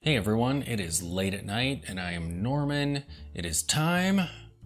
Hey everyone, it is late at night and I am Norman. It is time,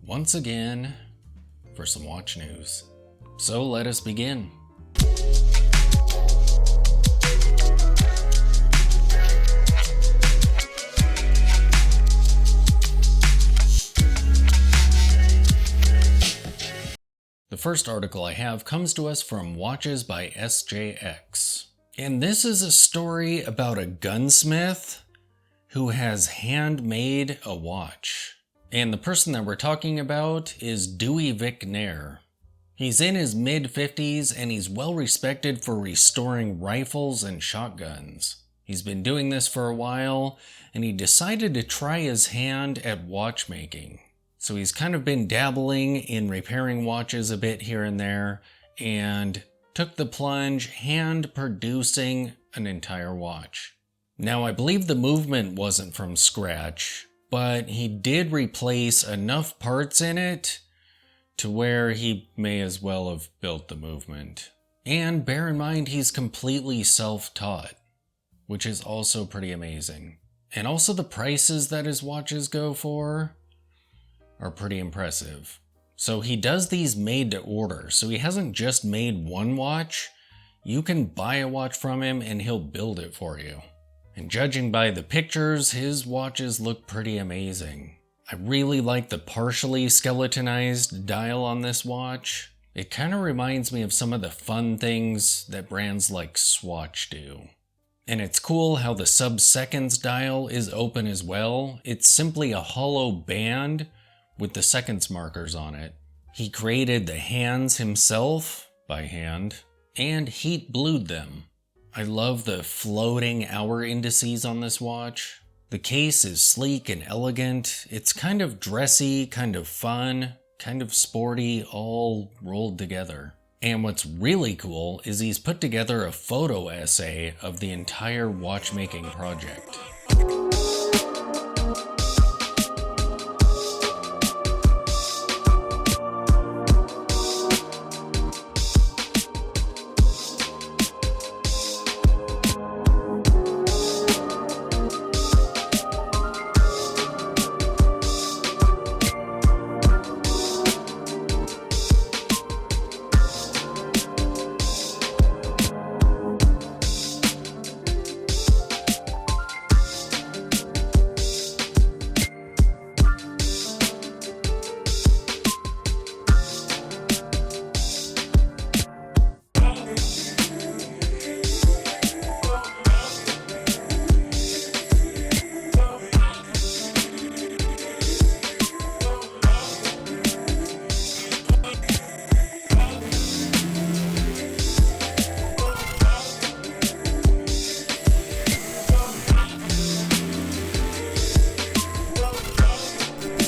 once again, for some watch news. So let us begin. The first article I have comes to us from Watches by SJX. And this is a story about a gunsmith who has handmade a watch. And the person that we're talking about is Dewey Vic Nair. He's in his mid-50s and he's well respected for restoring rifles and shotguns. He's been doing this for a while and he decided to try his hand at watchmaking. So he's kind of been dabbling in repairing watches a bit here and there and took the plunge hand producing an entire watch. Now, I believe the movement wasn't from scratch, but he did replace enough parts in it to where he may as well have built the movement. And bear in mind, he's completely self-taught, which is also pretty amazing. And also the prices that his watches go for are pretty impressive. So he does these made to order, so he hasn't just made one watch. You can buy a watch from him and he'll build it for you. And judging by the pictures, his watches look pretty amazing. I really like the partially skeletonized dial on this watch. It kind of reminds me of some of the fun things that brands like Swatch do. And it's cool how the sub-seconds dial is open as well. It's simply a hollow band with the seconds markers on it. He created the hands himself by hand and heat blued them. I love the floating hour indices on this watch. The case is sleek and elegant. It's kind of dressy, kind of fun, kind of sporty, all rolled together. And what's really cool is he's put together a photo essay of the entire watchmaking project.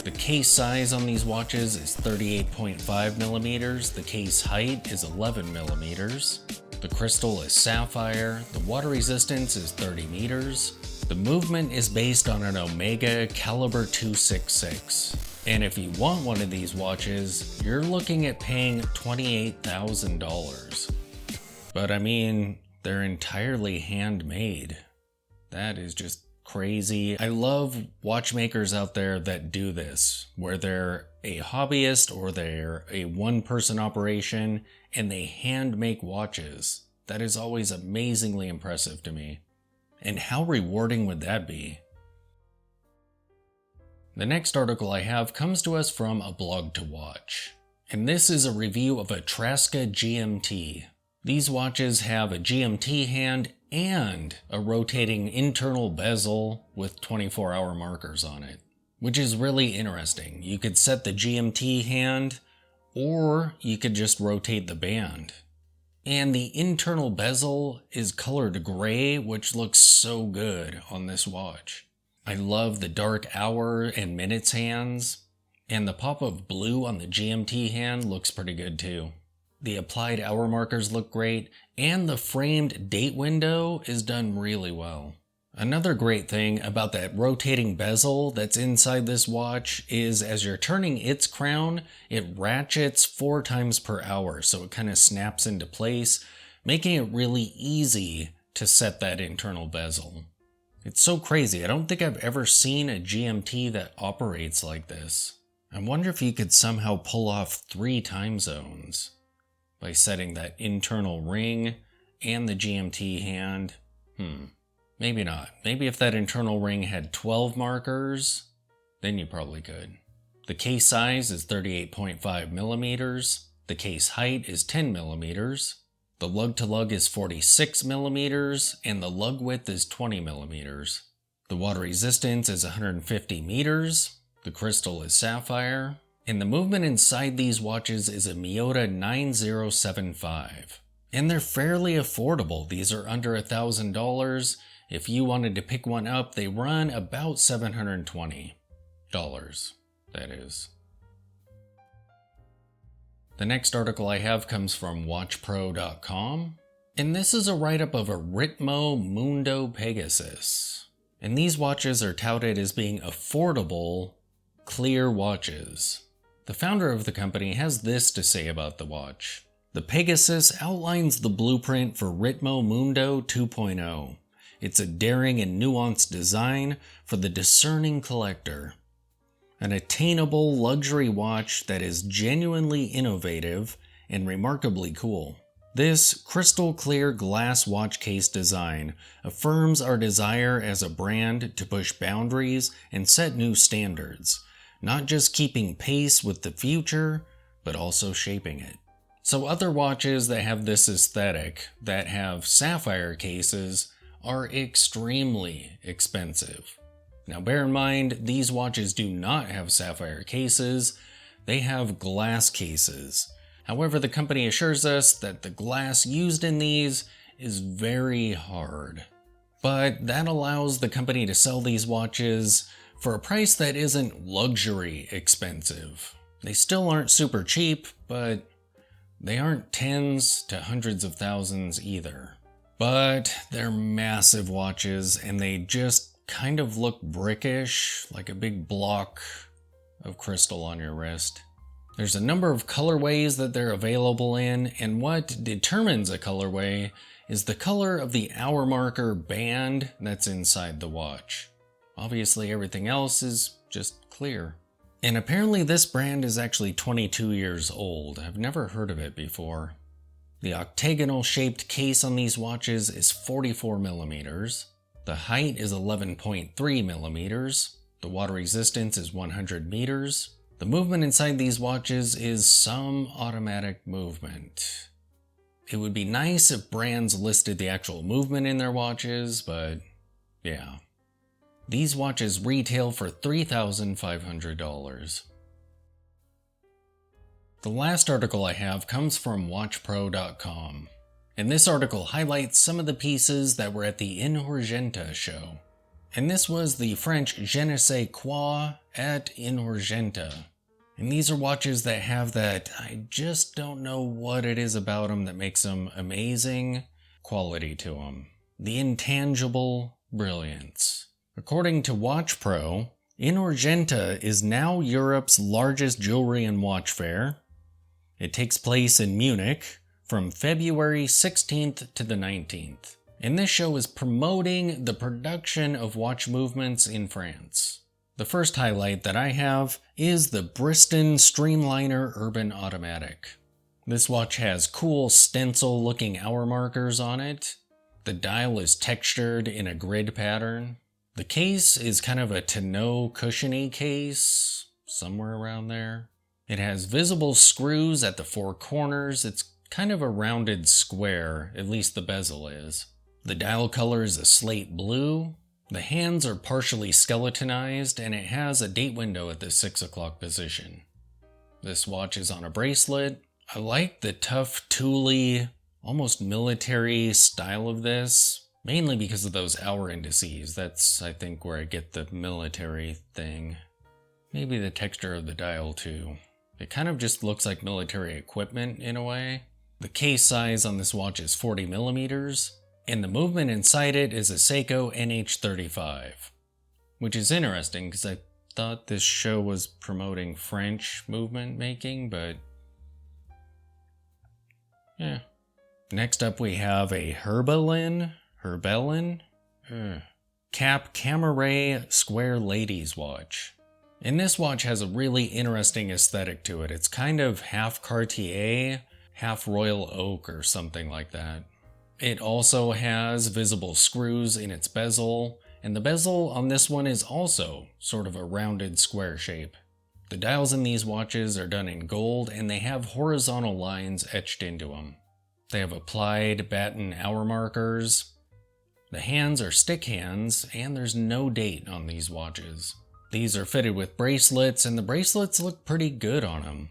The case size on these watches is 38.5 millimeters, the case height is 11 millimeters, the crystal is sapphire, the water resistance is 30 meters, the movement is based on an Omega caliber 266. And if you want one of these watches, you're looking at paying $28,000. But I mean, they're entirely handmade. That is just crazy. I love watchmakers out there that do this, where they're a hobbyist or they're a one-person operation and they hand make watches. That is always amazingly impressive to me. And how rewarding would that be? The next article I have comes to us from a blog to watch. And this is a review of a Traska GMT. These watches have a GMT hand and a rotating internal bezel with 24-hour markers on it, which is really interesting. You could set the GMT hand, or you could just rotate the band. And the internal bezel is colored gray, which looks so good on this watch. I love the dark hour and minutes hands, and the pop of blue on the GMT hand looks pretty good too. The applied hour markers look great, and the framed date window is done really well. Another great thing about that rotating bezel that's inside this watch is as you're turning its crown, it ratchets 4 times per hour, so it kind of snaps into place, making it really easy to set that internal bezel. It's so crazy. I don't think I've ever seen a GMT that operates like this. I wonder if you could somehow pull off 3 time zones by setting that internal ring and the GMT hand. Maybe not. Maybe if that internal ring had 12 markers, then you probably could. The case size is 38.5 millimeters. The case height is 10 millimeters. The lug to lug is 46 millimeters, and the lug width is 20 millimeters. The water resistance is 150 meters. The crystal is sapphire. And the movement inside these watches is a Miyota 9075. And they're fairly affordable. These are under $1,000. If you wanted to pick one up, they run about $720. That is. The next article I have comes from Watchpro Ccom. And this is a write-up of a Ritmo Mundo Pegasus. And these watches are touted as being affordable, clear watches. The founder of the company has this to say about the watch. The Pegasus outlines the blueprint for Ritmo Mundo 2.0. It's a daring and nuanced design for the discerning collector. An attainable luxury watch that is genuinely innovative and remarkably cool. This crystal clear glass watch case design affirms our desire as a brand to push boundaries and set new standards, not just keeping pace with the future, but also shaping it. So other watches that have this aesthetic, that have sapphire cases, are extremely expensive. Now bear in mind, these watches do not have sapphire cases, they have glass cases. However, the company assures us that the glass used in these is very hard. But that allows the company to sell these watches for a price that isn't luxury expensive. They still aren't super cheap, but they aren't tens to hundreds of thousands either. But they're massive watches and they just kind of look brickish, like a big block of crystal on your wrist. There's a number of colorways that they're available in, and what determines a colorway is the color of the hour marker band that's inside the watch. Obviously everything else is just clear. And apparently this brand is actually 22 years old. I've never heard of it before. The octagonal shaped case on these watches is 44 millimeters. The height is 11.3 millimeters. The water resistance is 100 meters. The movement inside these watches is some automatic movement. It would be nice if brands listed the actual movement in their watches, but yeah. These watches retail for $3,500. The last article I have comes from Watchpro.com, and this article highlights some of the pieces that were at the Inhorgenta Show. And this was the French je ne sais quoi at Inhorgenta. And these are watches that have that I just don't know what it is about them that makes them amazing quality to them. The intangible brilliance. According to Watchpro, Inhorgenta is now Europe's largest jewelry and watch fair. It takes place in Munich from February 16th to the 19th. And this show is promoting the production of watch movements in France. The first highlight that I have is the Briston Streamliner Urban Automatic. This watch has cool stencil looking hour markers on it. The dial is textured in a grid pattern. The case is kind of a tonneau cushiony case, somewhere around there. It has visible screws at the 4 corners. It's kind of a rounded square, at least the bezel is. The dial color is a slate blue. The hands are partially skeletonized, and it has a date window at the 6 o'clock position. This watch is on a bracelet. I like the tough, tooly, almost military style of this, mainly because of those hour indices. That's, I think, where I get the military thing. Maybe the texture of the dial, too. It kind of just looks like military equipment in a way. The case size on this watch is 40 millimeters. And the movement inside it is a Seiko NH35, which is interesting because I thought this show was promoting French movement making, but yeah. Next up we have a Herbelin Cap Camera Square Ladies Watch. And this watch has a really interesting aesthetic to it. It's kind of half Cartier, half Royal Oak or something like that. It also has visible screws in its bezel, and the bezel on this one is also sort of a rounded square shape. The dials in these watches are done in gold, and they have horizontal lines etched into them. They have applied batten hour markers. The hands are stick hands, and there's no date on these watches. These are fitted with bracelets, and the bracelets look pretty good on them.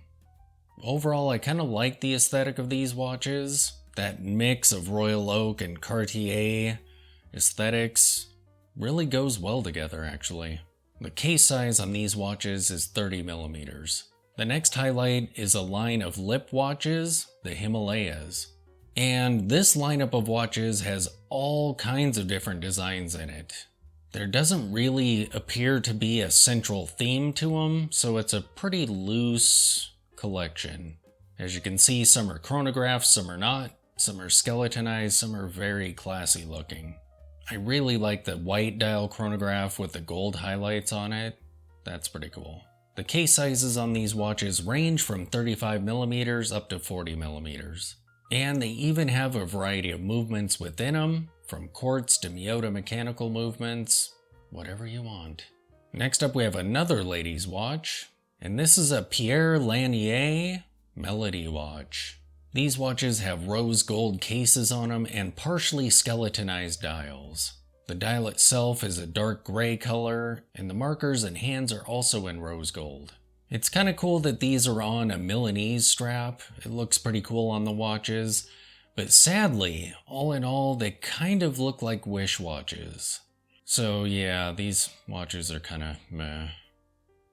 Overall, I kind of like the aesthetic of these watches. That mix of Royal Oak and Cartier aesthetics really goes well together, actually. The case size on these watches is 30mm. The next highlight is a line of lip watches, the Himalayas. And this lineup of watches has all kinds of different designs in it. There doesn't really appear to be a central theme to them, so it's a pretty loose collection. As you can see, some are chronographs, some are not, some are skeletonized, some are very classy looking. I really like the white dial chronograph with the gold highlights on it. That's pretty cool. The case sizes on these watches range from 35mm up to 40mm. And they even have a variety of movements within them, from quartz to Miyota mechanical movements, whatever you want. Next up we have another ladies watch, and this is a Pierre Lanier Melody watch. These watches have rose gold cases on them and partially skeletonized dials. The dial itself is a dark gray color, and the markers and hands are also in rose gold. It's kind of cool that these are on a Milanese strap. It looks pretty cool on the watches, but sadly, all in all, they kind of look like Wish watches. So yeah, these watches are kind of meh.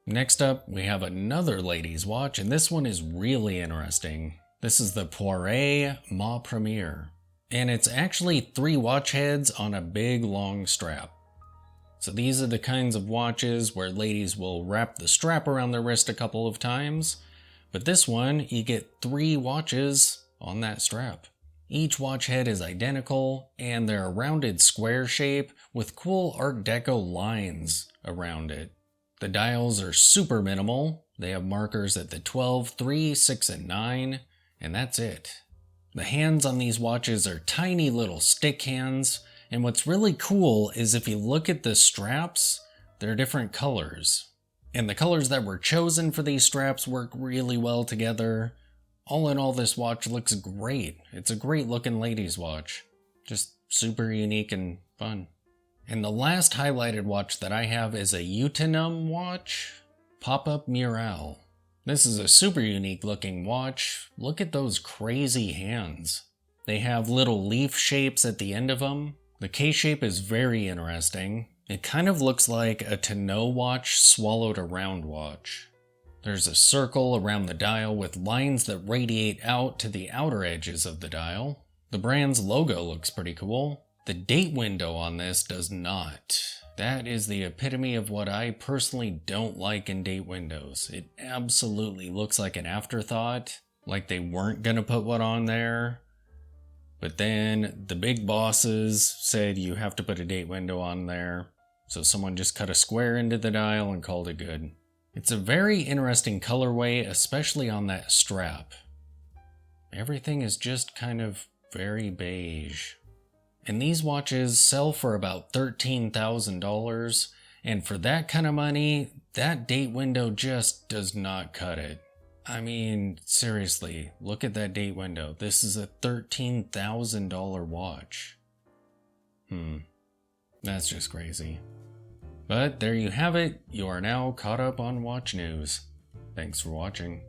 Next up, we have another ladies watch, and this one is really interesting. This is the Poiret Ma Premiere, and it's actually 3 watch heads on a big long strap. So these are the kinds of watches where ladies will wrap the strap around their wrist a couple of times, but this one, you get 3 watches on that strap. Each watch head is identical, and they're a rounded square shape with cool Art Deco lines around it. The dials are super minimal. They have markers at the 12, 3, 6, and 9, and that's it. The hands on these watches are tiny little stick hands, and what's really cool is if you look at the straps, they're different colors. And the colors that were chosen for these straps work really well together. All in all, this watch looks great. It's a great looking ladies watch. Just super unique and fun. And the last highlighted watch that I have is a Utinum watch, Pop-Up Mural. This is a super unique looking watch. Look at those crazy hands. They have little leaf shapes at the end of them. The case shape is very interesting. It kind of looks like a tonneau watch swallowed a round watch. There's a circle around the dial with lines that radiate out to the outer edges of the dial. The brand's logo looks pretty cool. The date window on this does not. That is the epitome of what I personally don't like in date windows. It absolutely looks like an afterthought, like they weren't gonna put one on there. But then the big bosses said you have to put a date window on there, so someone just cut a square into the dial and called it good. It's a very interesting colorway, especially on that strap. Everything is just kind of very beige. And these watches sell for about $13,000, and for that kind of money, that date window just does not cut it. I mean, seriously, look at that date window. This is a $13,000 watch. That's just crazy. But there you have it. You are now caught up on watch news. Thanks for watching.